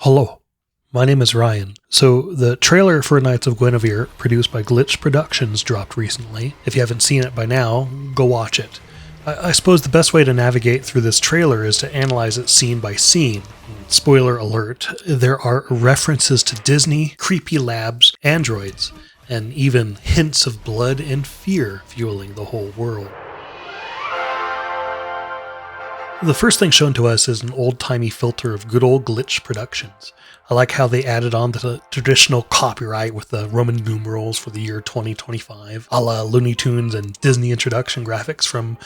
Hello, my name is Ryan. So the trailer for Knights of Guinevere, produced by Glitch Productions, dropped recently. If you haven't seen it by now, go watch it. I suppose the best way to navigate through this trailer is to analyze it scene by scene. Spoiler alert, there are references to Disney, creepy labs, androids, and even hints of blood and fear fueling the whole world. The first thing shown to us is an old-timey filter of good old Glitch Productions. I like how they added on the traditional copyright with the Roman numerals for the year 2025, a la Looney Tunes and Disney introduction graphics from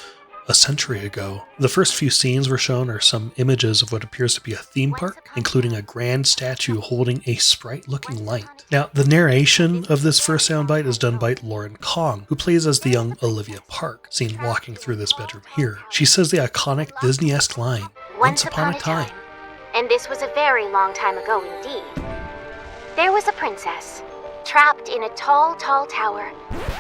a century ago. The first few scenes we're shown are some images of what appears to be a theme park, including a grand statue holding a sprite-looking light. Now, the narration of this first soundbite is done by Lauren Kong, who plays as the young Olivia Park, seen walking through this bedroom here. She says the iconic Disney-esque line, "Once upon a time." And this was a very long time ago indeed. There was a princess, trapped in a tall, tall tower.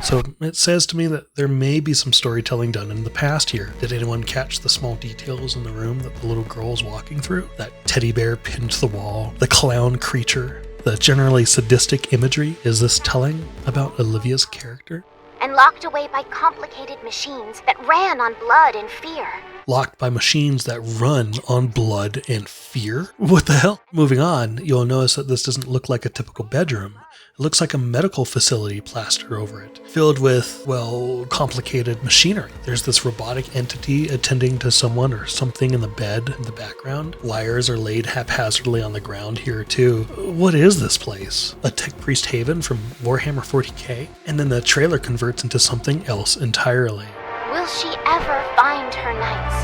So it says to me that there may be some storytelling done in the past here. Did anyone catch the small details in the room that the little girl's walking through? That teddy bear pinned to the wall, the clown creature, the generally sadistic imagery. Is this telling about Olivia's character? And locked away by complicated machines that ran on blood and fear. Locked by machines that run on blood and fear? What the hell? Moving on, you'll notice that this doesn't look like a typical bedroom. It looks like a medical facility plastered over it, filled with, well, complicated machinery. There's this robotic entity attending to someone or something in the bed in the background. Wires are laid haphazardly on the ground here too. What is this place? A tech priest haven from Warhammer 40k? And then the trailer converts into something else entirely. Will she ever find her knights?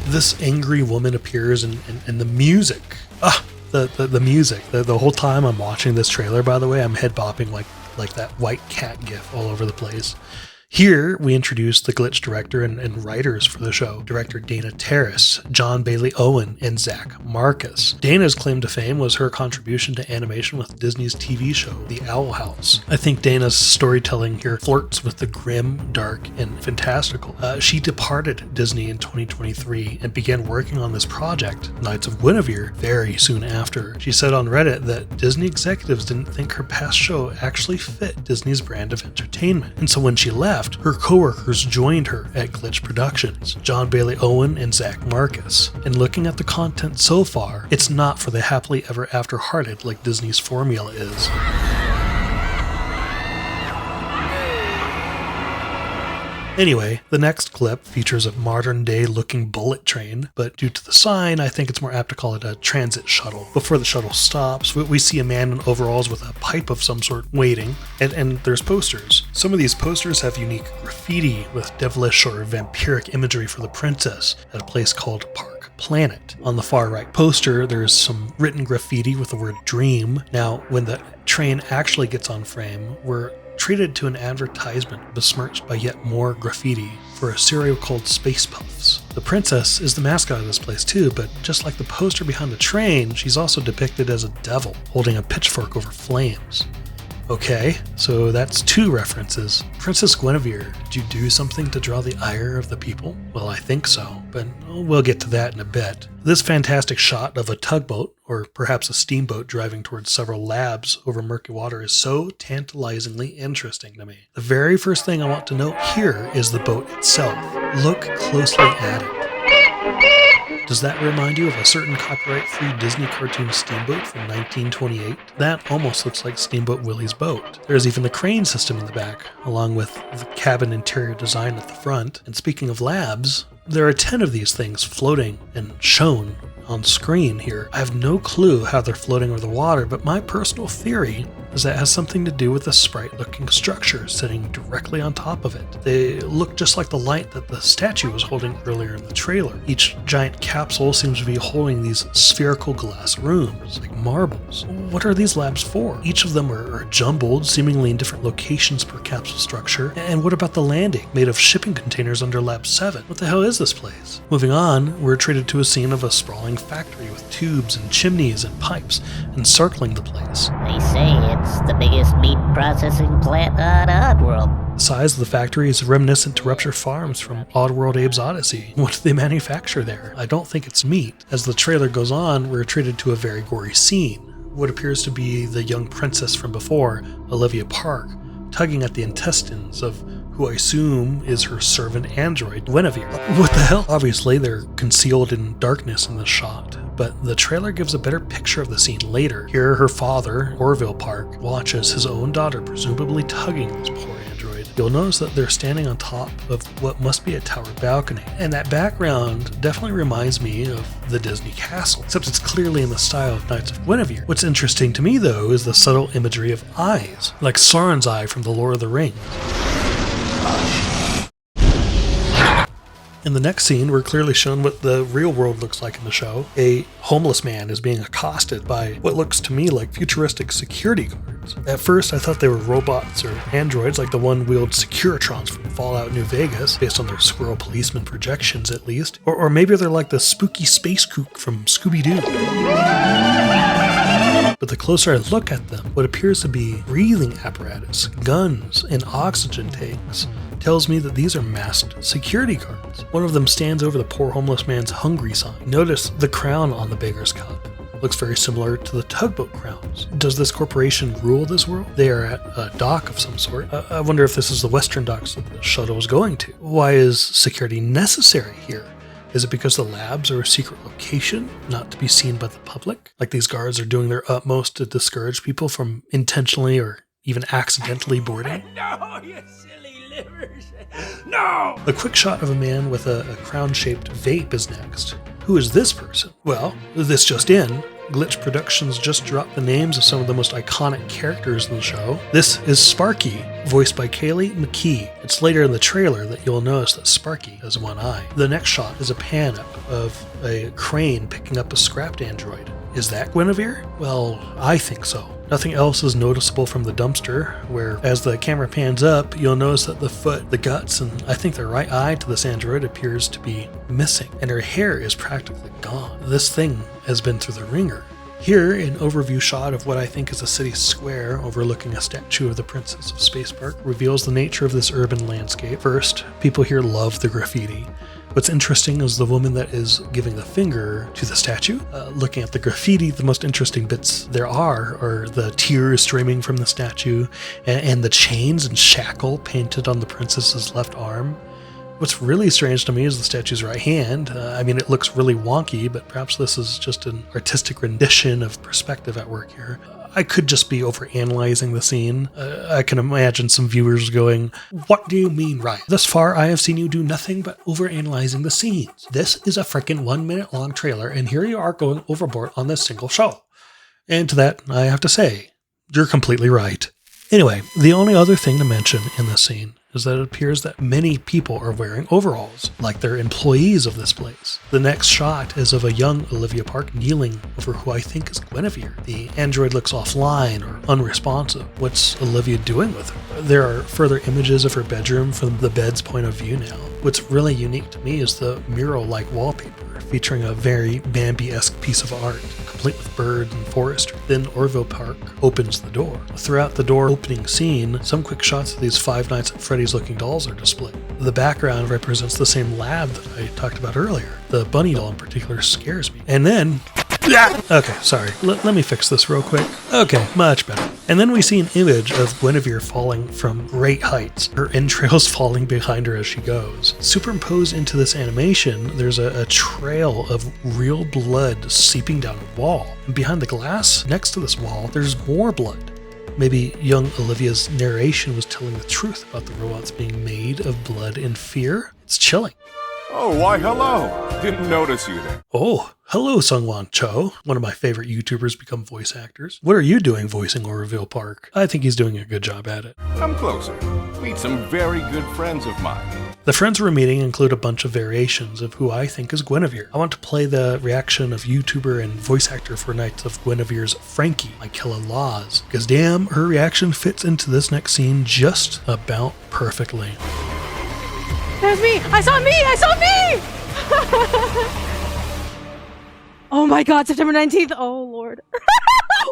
This angry woman appears and the music. The music. The whole time I'm watching this trailer, by the way, I'm head bopping like that white cat gif all over the place. Here, we introduce the Glitch director and writers for the show, director Dana Terrace, John Bailey Owen, and Zach Marcus. Dana's claim to fame was her contribution to animation with Disney's TV show, The Owl House. I think Dana's storytelling here flirts with the grim, dark, and fantastical. She departed Disney in 2023 and began working on this project, Knights of Guinevere, very soon after. She said on Reddit that Disney executives didn't think her past show actually fit Disney's brand of entertainment, and so when she left, her co-workers joined her at Glitch Productions, John Bailey Owen and Zach Marcus. And looking at the content so far, it's not for the happily ever after hearted like Disney's formula is. Anyway, the next clip features a modern-day looking bullet train, but due to the sign, I think it's more apt to call it a transit shuttle. Before the shuttle stops, we see a man in overalls with a pipe of some sort waiting, and there's posters. Some of these posters have unique graffiti with devilish or vampiric imagery for the princess at a place called Park Planet. On the far right poster, there's some written graffiti with the word dream. Now, when the train actually gets on frame, we're treated to an advertisement besmirched by yet more graffiti for a cereal called Space Puffs. The princess is the mascot of this place too, but just like the poster behind the train, she's also depicted as a devil holding a pitchfork over flames. Okay, so that's two references. Princess Guinevere, did you do something to draw the ire of the people? Well, I think so, but we'll get to that in a bit. This fantastic shot of a tugboat, or perhaps a steamboat driving towards several labs over murky water, is so tantalizingly interesting to me. The very first thing I want to note here is the boat itself. Look closely at it. Does that remind you of a certain copyright-free Disney cartoon steamboat from 1928? That almost looks like Steamboat Willie's boat. There's even the crane system in the back, along with the cabin interior design at the front. And speaking of labs, there are 10 of these things floating and shown on screen here. I have no clue how they're floating over the water, but my personal theory is that it has something to do with the sprite-looking structure sitting directly on top of it. They look just like the light that the statue was holding earlier in the trailer. Each giant capsule seems to be holding these spherical glass rooms, like marbles. What are these labs for? Each of them are jumbled, seemingly in different locations per capsule structure. And what about the landing, made of shipping containers under Lab 7? What the hell is this place? Moving on, we're treated to a scene of a sprawling factory with tubes and chimneys and pipes encircling the place. They say it It's the biggest meat processing plant on Oddworld. The size of the factory is reminiscent to Rupture Farms from Oddworld Abe's Odyssey. What do they manufacture there? I don't think it's meat. As the trailer goes on, we're treated to a very gory scene. What appears to be the young princess from before, Olivia Park, tugging at the intestines of who I assume is her servant android, Guinevere. What the hell? Obviously, they're concealed in darkness in the shot, but the trailer gives a better picture of the scene later. Here, her father, Orville Park, watches his own daughter presumably tugging this poor android. You'll notice that they're standing on top of what must be a tower balcony, and that background definitely reminds me of the Disney castle, except it's clearly in the style of Knights of Guinevere. What's interesting to me, though, is the subtle imagery of eyes, like Sauron's eye from The Lord of the Rings. In the next scene, we're clearly shown what the real world looks like in the show. A homeless man is being accosted by what looks to me like futuristic security guards. At first, I thought they were robots or androids like the one-wheeled Securitrons from Fallout New Vegas, based on their squirrel policeman projections at least. Or maybe they're like the spooky space kook from Scooby-Doo. But the closer I look at them, what appears to be breathing apparatus, guns, and oxygen tanks tells me that these are masked security guards. One of them stands over the poor homeless man's hungry sign. Notice the crown on the beggar's cup. Looks very similar to the tugboat crowns. Does this corporation rule this world? They are at a dock of some sort. I wonder if this is the western docks that the shuttle is going to. Why is security necessary here? Is it because the labs are a secret location, not to be seen by the public? Like these guards are doing their utmost to discourage people from intentionally or even accidentally boarding? No, you silly livers! No! A quick shot of a man with a crown-shaped vape is next. Who is this person? Well, this just in. Glitch Productions just dropped the names of some of the most iconic characters in the show. This is Sparky, voiced by Kaylee McKee. It's later in the trailer that you'll notice that Sparky has one eye. The next shot is a pan-up of a crane picking up a scrapped android. Is that Guinevere? Well, I think so. Nothing else is noticeable from the dumpster, where as the camera pans up, you'll notice that the foot, the guts, and I think the right eye to this android appears to be missing, and her hair is practically gone. This thing has been through the ringer. Here, an overview shot of what I think is a city square overlooking a statue of the Princess of Space Park reveals the nature of this urban landscape. First, people here love the graffiti. What's interesting is the woman that is giving the finger to the statue. Looking at the graffiti, the most interesting bits there are the tears streaming from the statue and the chains and shackle painted on the princess's left arm. What's really strange to me is the statue's right hand. It looks really wonky, but perhaps this is just an artistic rendition of perspective at work here. I could just be overanalyzing the scene. I can imagine some viewers going, "What do you mean, Ryan? Thus far, I have seen you do nothing but overanalyzing the scenes. This is a freaking 1 minute long trailer, and here you are going overboard on this single show." And to that, I have to say, you're completely right. Anyway, the only other thing to mention in this scene is that it appears that many people are wearing overalls, like they're employees of this place. The next shot is of a young Olivia Park kneeling over who I think is Guinevere. The android looks offline or unresponsive. What's Olivia doing with her? There are further images of her bedroom from the bed's point of view now. What's really unique to me is the mural-like wallpaper, featuring a very Bambi-esque piece of art, complete with birds and forestry. Then Orville Park opens the door. Throughout the door opening scene, some quick shots of these Five Nights at Freddy's looking dolls are displayed. The background represents the same lab that I talked about earlier. The bunny doll in particular scares me. And then... Okay, sorry. Let me fix this real quick. Okay, much better. And then we see an image of Guinevere falling from great heights, her entrails falling behind her as she goes. Superimposed into this animation, there's a trail of real blood seeping down a wall. And behind the glass, next to this wall, there's more blood. Maybe young Olivia's narration was telling the truth about the robots being made of blood and fear. It's chilling. Oh, why hello. Didn't notice you there. Oh, hello Sungwon Cho, one of my favorite YouTubers become voice actors. What are you doing voicing Orville Park? I think he's doing a good job at it. Come closer. Meet some very good friends of mine. The friends we're meeting include a bunch of variations of who I think is Guinevere. I want to play the reaction of YouTuber and voice actor for Knights of Guinevere's Frankie, Michaela Laws, because damn, her reaction fits into this next scene just about perfectly. There's me! I saw me! I saw me! Oh my god, September 19th. Oh lord.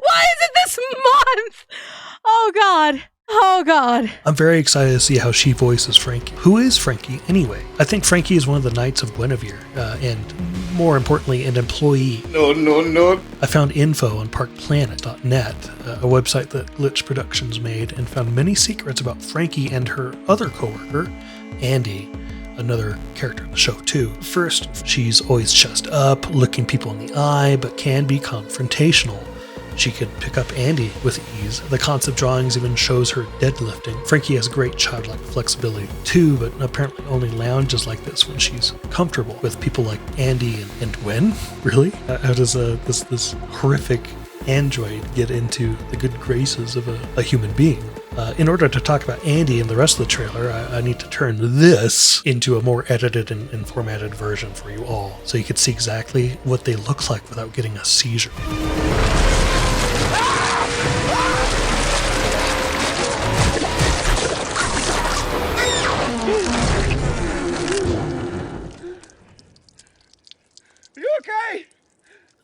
Why is it this month? Oh God. Oh God. I'm very excited to see how she voices Frankie. Who is Frankie anyway? I think Frankie is one of the Knights of Guinevere, and more importantly, an employee. No. I found info on parkplanet.net, a website that Glitch Productions made, and found many secrets about Frankie and her other coworker, Andi, another character in the show too. First, she's always chest up, looking people in the eye, but can be confrontational. She could pick up Andi with ease. The concept drawings even shows her deadlifting. Frankie has great childlike flexibility too, but apparently only lounges like this when she's comfortable with people like Andi and Gwen. Really? How does this horrific android get into the good graces of a human being? In order to talk about Andi and the rest of the trailer, I need to turn this into a more edited and formatted version for you all, so you can see exactly what they look like without getting a seizure. You okay?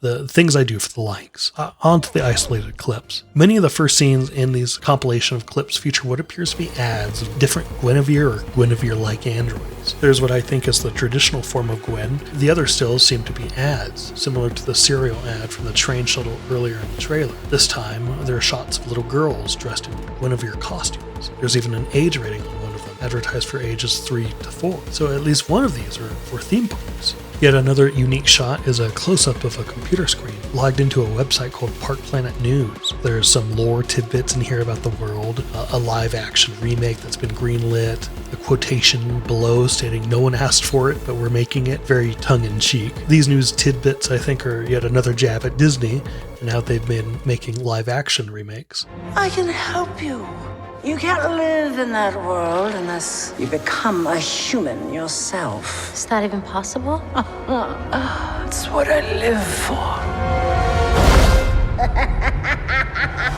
The things I do for the likes. Onto the isolated clips. Many of the first scenes in these compilation of clips feature what appears to be ads of different Guinevere or Guinevere-like androids. There's what I think is the traditional form of Gwen. The other stills seem to be ads, similar to the cereal ad from the train shuttle earlier in the trailer. This time, there are shots of little girls dressed in Guinevere costumes. There's even an age rating on one of them, advertised for ages 3 to 4. So at least one of these are for theme parks. Yet another unique shot is a close-up of a computer screen logged into a website called Park Planet News. There's some lore tidbits in here about the world, a live-action remake that's been greenlit, a quotation below stating no one asked for it, but we're making it, very tongue-in-cheek. These news tidbits, I think, are yet another jab at Disney and how they've been making live-action remakes. I can help you. You can't live in that world unless you become a human yourself. Is that even possible? It's what I live for.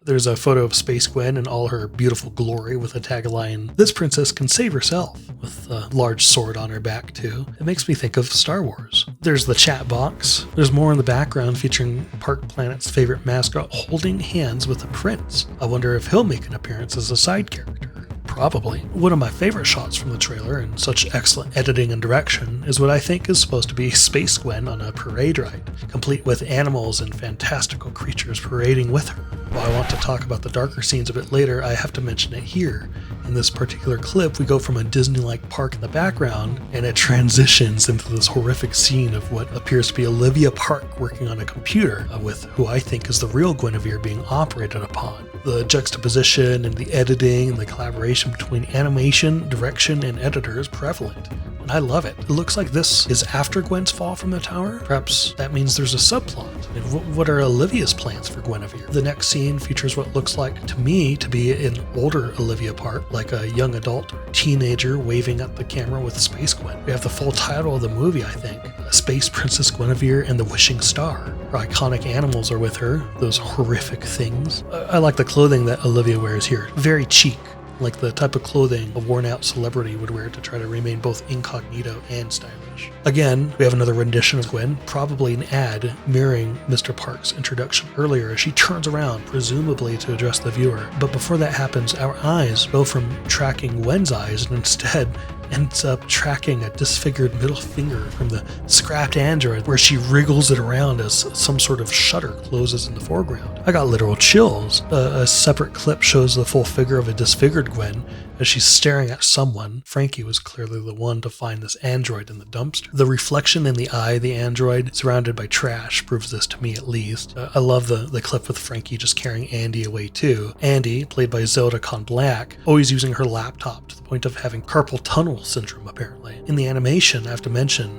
There's a photo of Space Gwen in all her beautiful glory with a tagline, "This princess can save herself," with a large sword on her back too. It makes me think of Star Wars. There's the chat box. There's more in the background featuring Park Planet's favorite mascot holding hands with a prince. I wonder if he'll make an appearance as a side character. Probably. One of my favorite shots from the trailer, and such excellent editing and direction, is what I think is supposed to be Space Gwen on a parade ride, complete with animals and fantastical creatures parading with her. While I want to talk about the darker scenes a bit later, I have to mention it here. In this particular clip, we go from a Disney-like park in the background, and it transitions into this horrific scene of what appears to be Olivia Park working on a computer, with who I think is the real Guinevere being operated upon. The juxtaposition and the editing and the collaboration between animation, direction, and editor is prevalent, and I love it. It looks like this is after Gwen's fall from the tower. Perhaps that means there's a subplot. And what are Olivia's plans for Guinevere? The next scene features what looks like to me to be an older Olivia Park, like a young adult or teenager waving at the camera with Space Gwen. We have the full title of the movie, I think, Space Princess Guinevere and the Wishing Star. Her iconic animals are with her, those horrific things. I like the clothing that Olivia wears here. Very chic, like the type of clothing a worn-out celebrity would wear to try to remain both incognito and stylish. Again, we have another rendition of Gwen, probably an ad mirroring Mr. Park's introduction earlier as she turns around, presumably to address the viewer. But before that happens, our eyes go from tracking Gwen's eyes and instead ends up tracking a disfigured middle finger from the scrapped android where she wriggles it around as some sort of shutter closes in the foreground. I got literal chills. A separate clip shows the full figure of a disfigured Gwen as she's staring at someone. Frankie was clearly the one to find this android in the dumpster. The reflection in the eye of the android, surrounded by trash, proves this to me at least. I love the clip with Frankie just carrying Andi away too. Andi, played by Zelda Con Black, always using her laptop to the point of having carpal tunnel syndrome apparently. In the animation, I have to mention,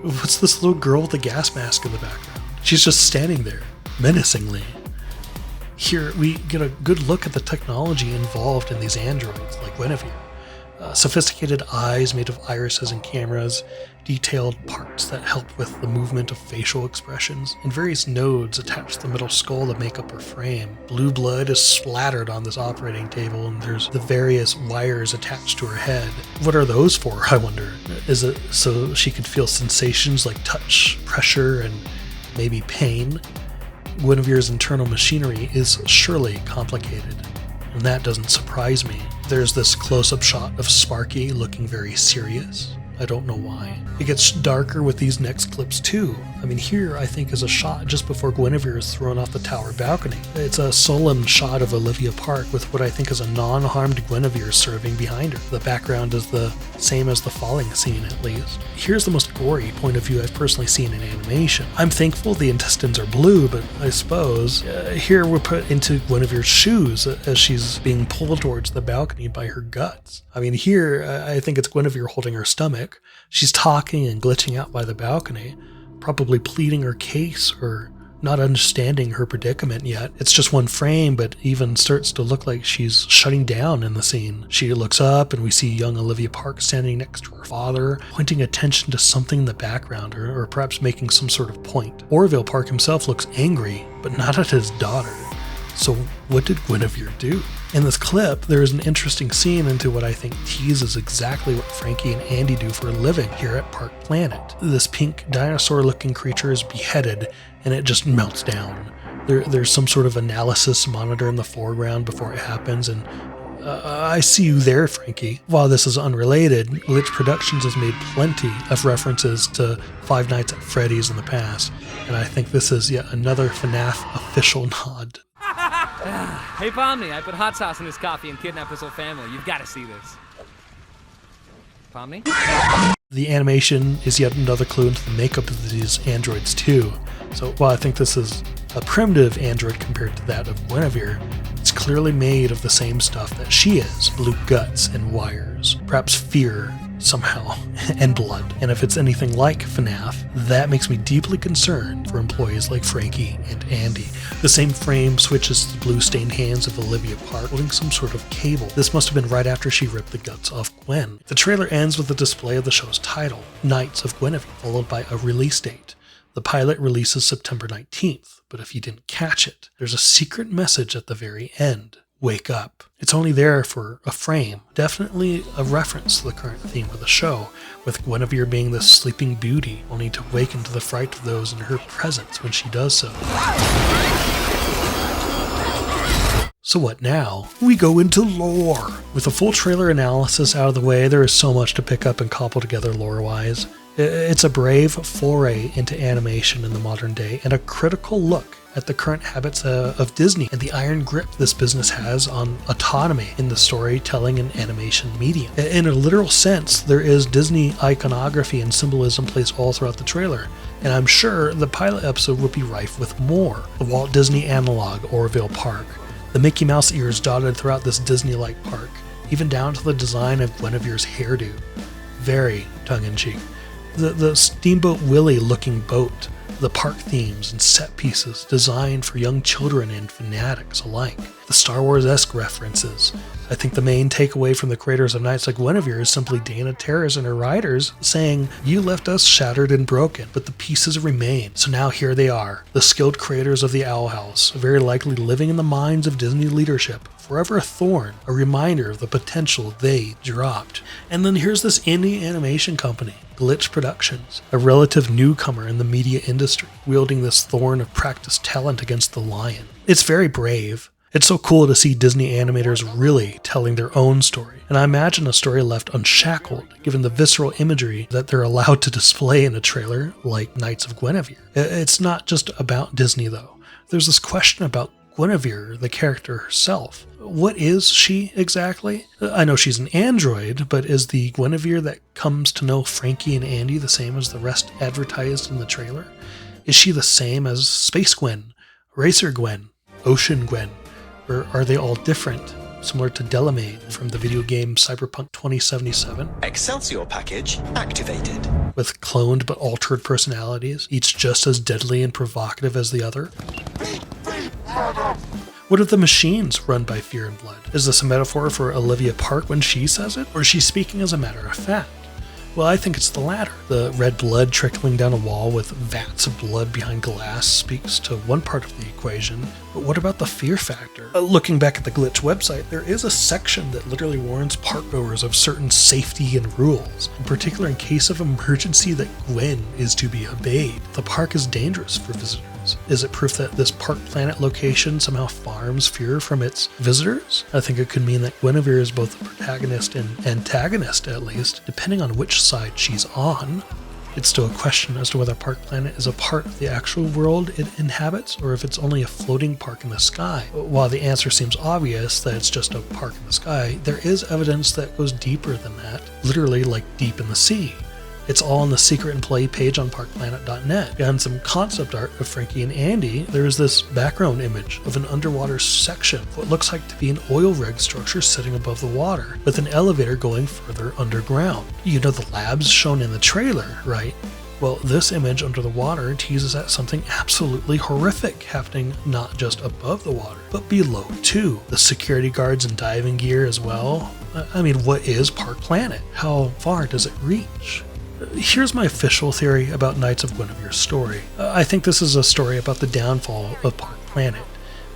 what's this little girl with the gas mask in the background? She's just standing there, menacingly. Here, we get a good look at the technology involved in these androids, like Guinevere. Sophisticated eyes made of irises and cameras, detailed parts that help with the movement of facial expressions, and various nodes attached to the middle skull that make up her frame. Blue blood is splattered on this operating table, and there's the various wires attached to her head. What are those for, I wonder? Is it so she could feel sensations like touch, pressure, and maybe pain? Guinevere's internal machinery is surely complicated, and that doesn't surprise me. There's this close-up shot of Sparky looking very serious. I don't know why. It gets darker with these next clips too. I mean, here I think is a shot just before Guinevere is thrown off the tower balcony. It's a solemn shot of Olivia Park with what I think is a non-harmed Guinevere serving behind her. The background is the same as the falling scene, at least. Here's the most gory point of view I've personally seen in animation. I'm thankful the intestines are blue, but I suppose here we're put into Guinevere's shoes as she's being pulled towards the balcony by her guts. I mean, here I think it's Guinevere holding her stomach. She's talking and glitching out by the balcony, probably pleading her case or not understanding her predicament yet. It's just one frame, but even starts to look like she's shutting down in the scene. She looks up and we see young Olivia Park standing next to her father, pointing attention to something in the background or perhaps making some sort of point. Orville Park himself looks angry, but not at his daughter. So what did Guinevere do? In this clip, there is an interesting scene into what I think teases exactly what Frankie and Andi do for a living here at Park Planet. This pink dinosaur-looking creature is beheaded, and it just melts down. There's some sort of analysis monitor in the foreground before it happens, and I see you there, Frankie. While this is unrelated, Glitch Productions has made plenty of references to Five Nights at Freddy's in the past, and I think this is yet another FNAF official nod. Hey, Pomni, I put hot sauce in his coffee and kidnapped his whole family. You've got to see this. Pomni? The animation is yet another clue into the makeup of these androids too. So while I think this is a primitive android compared to that of Guinevere, it's clearly made of the same stuff that she is, blue guts and wires, perhaps fear somehow, and blood. And if it's anything like FNAF, that makes me deeply concerned for employees like Frankie and Andi. The same frame switches to the blue-stained hands of Olivia Park holding some sort of cable. This must have been right after she ripped the guts off Gwen. The trailer ends with the display of the show's title, Knights of Guinevere, followed by a release date. The pilot releases September 19th, but if you didn't catch it, there's a secret message at the very end. Wake up. It's only there for a frame, definitely a reference to the current theme of the show, with Guinevere being the sleeping beauty, only to waken to the fright of those in her presence when she does so. So what now? We go into lore. With a full trailer analysis out of the way, there is so much to pick up and cobble together lore-wise. It's a brave foray into animation in the modern day and a critical look at the current habits of Disney and the iron grip this business has on autonomy in the storytelling and animation medium. In a literal sense, there is Disney iconography and symbolism placed all throughout the trailer, and I'm sure the pilot episode would be rife with more. The Walt Disney analog, Orville Park, the Mickey Mouse ears dotted throughout this Disney-like park, even down to the design of Guinevere's hairdo. Very tongue-in-cheek. The Steamboat Willie-looking boat, the park themes and set pieces designed for young children and fanatics alike. The Star Wars-esque references. I think the main takeaway from the creators of Knights of Guinevere is simply Dana Terrace and her writers saying, "You left us shattered and broken, but the pieces remain." So now here they are, the skilled creators of the Owl House, very likely living in the minds of Disney leadership, forever a thorn, a reminder of the potential they dropped. And then here's this indie animation company, Glitch Productions, a relative newcomer in the media industry, wielding this thorn of practiced talent against the lion. It's very brave. It's so cool to see Disney animators really telling their own story, and I imagine a story left unshackled, given the visceral imagery that they're allowed to display in a trailer like Knights of Guinevere. It's not just about Disney though. There's this question about Guinevere, the character herself. What is she exactly? I know she's an android, but is the Guinevere that comes to know Frankie and Andi the same as the rest advertised in the trailer? Is she the same as Space Gwen, Racer Gwen, Ocean Gwen? Or are they all different, similar to Delamain from the video game Cyberpunk 2077? Excelsior package activated. With cloned but altered personalities, each just as deadly and provocative as the other? What if the machines run by fear and blood? Is this a metaphor for Olivia Park when she says it? Or is she speaking as a matter of fact? Well, I think it's the latter. The red blood trickling down a wall with vats of blood behind glass speaks to one part of the equation, but what about the fear factor? Looking back at the Glitch website, there is a section that literally warns parkgoers of certain safety and rules, in particular in case of emergency that Gwen is to be obeyed. The park is dangerous for visitors. stories? Is it proof that this Park Planet location somehow farms fear from its visitors? I think it could mean that Guinevere is both a protagonist and antagonist, at least, depending on which side she's on. It's still a question as to whether Park Planet is a part of the actual world it inhabits, or if it's only a floating park in the sky. While the answer seems obvious that it's just a park in the sky, there is evidence that goes deeper than that, literally like deep in the sea. It's all on the secret employee page on parkplanet.net. Behind some concept art of Frankie and Andi, there is this background image of an underwater section of what looks like to be an oil rig structure sitting above the water, with an elevator going further underground. You know the labs shown in the trailer, right? Well, this image under the water teases at something absolutely horrific happening not just above the water, but below too. The security guards and diving gear as well. I mean, what is Park Planet? How far does it reach? Here's my official theory about Knights of Guinevere's story. I think this is a story about the downfall of Park Planet,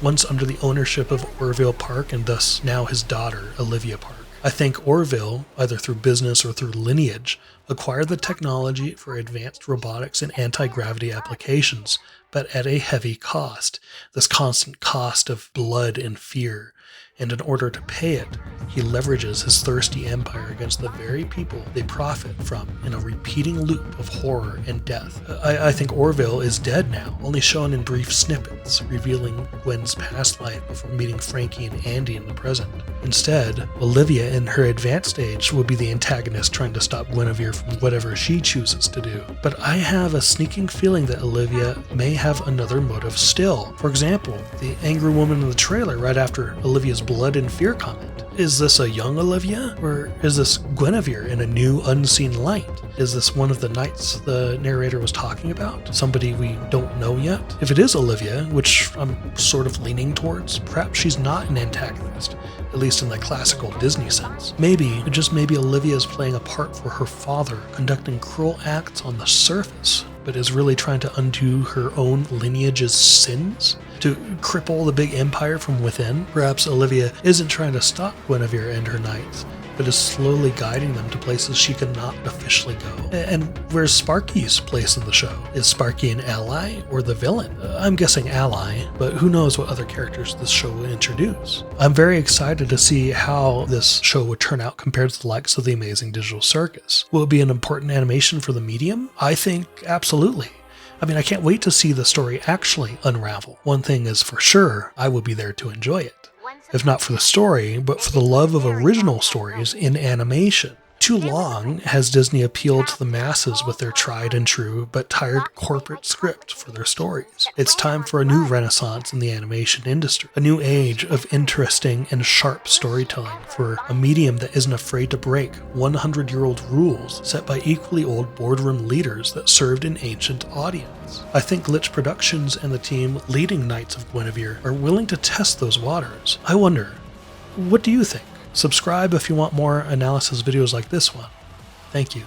once under the ownership of Orville Park and thus now his daughter, Olivia Park. I think Orville, either through business or through lineage, acquired the technology for advanced robotics and anti-gravity applications, but at a heavy cost, this constant cost of blood and fear. And in order to pay it, he leverages his thirsty empire against the very people they profit from in a repeating loop of horror and death. I think Orville is dead now, only shown in brief snippets, revealing Gwen's past life before meeting Frankie and Andi in the present. Instead, Olivia in her advanced age will be the antagonist trying to stop Guinevere from whatever she chooses to do. But I have a sneaking feeling that Olivia may have another motive still. For example, the angry woman in the trailer right after Olivia's blood and fear comment. Is this a young Olivia? Or is this Guinevere in a new unseen light? Is this one of the knights the narrator was talking about? Somebody we don't know yet? If it is Olivia, which I'm sort of leaning towards, perhaps she's not an antagonist, at least in the classical Disney sense. Maybe, just maybe Olivia is playing a part for her father, conducting cruel acts on the surface, but is really trying to undo her own lineage's sins? To cripple the big empire from within? Perhaps Olivia isn't trying to stop Guinevere and her knights, but is slowly guiding them to places she cannot officially go. And where's Sparky's place in the show? Is Sparky an ally or the villain? I'm guessing ally, but who knows what other characters this show will introduce. I'm very excited to see how this show would turn out compared to the likes of The Amazing Digital Circus. Will it be an important animation for the medium? I think absolutely. I mean, I can't wait to see the story actually unravel. One thing is for sure, I will be there to enjoy it. If not for the story, but for the love of original stories in animation. Too long has Disney appealed to the masses with their tried and true but tired corporate script for their stories. It's time for a new renaissance in the animation industry, a new age of interesting and sharp storytelling for a medium that isn't afraid to break 100-year-old rules set by equally old boardroom leaders that served an ancient audience. I think Glitch Productions and the team leading Knights of Guinevere are willing to test those waters. I wonder, what do you think? Subscribe if you want more analysis videos like this one. Thank you.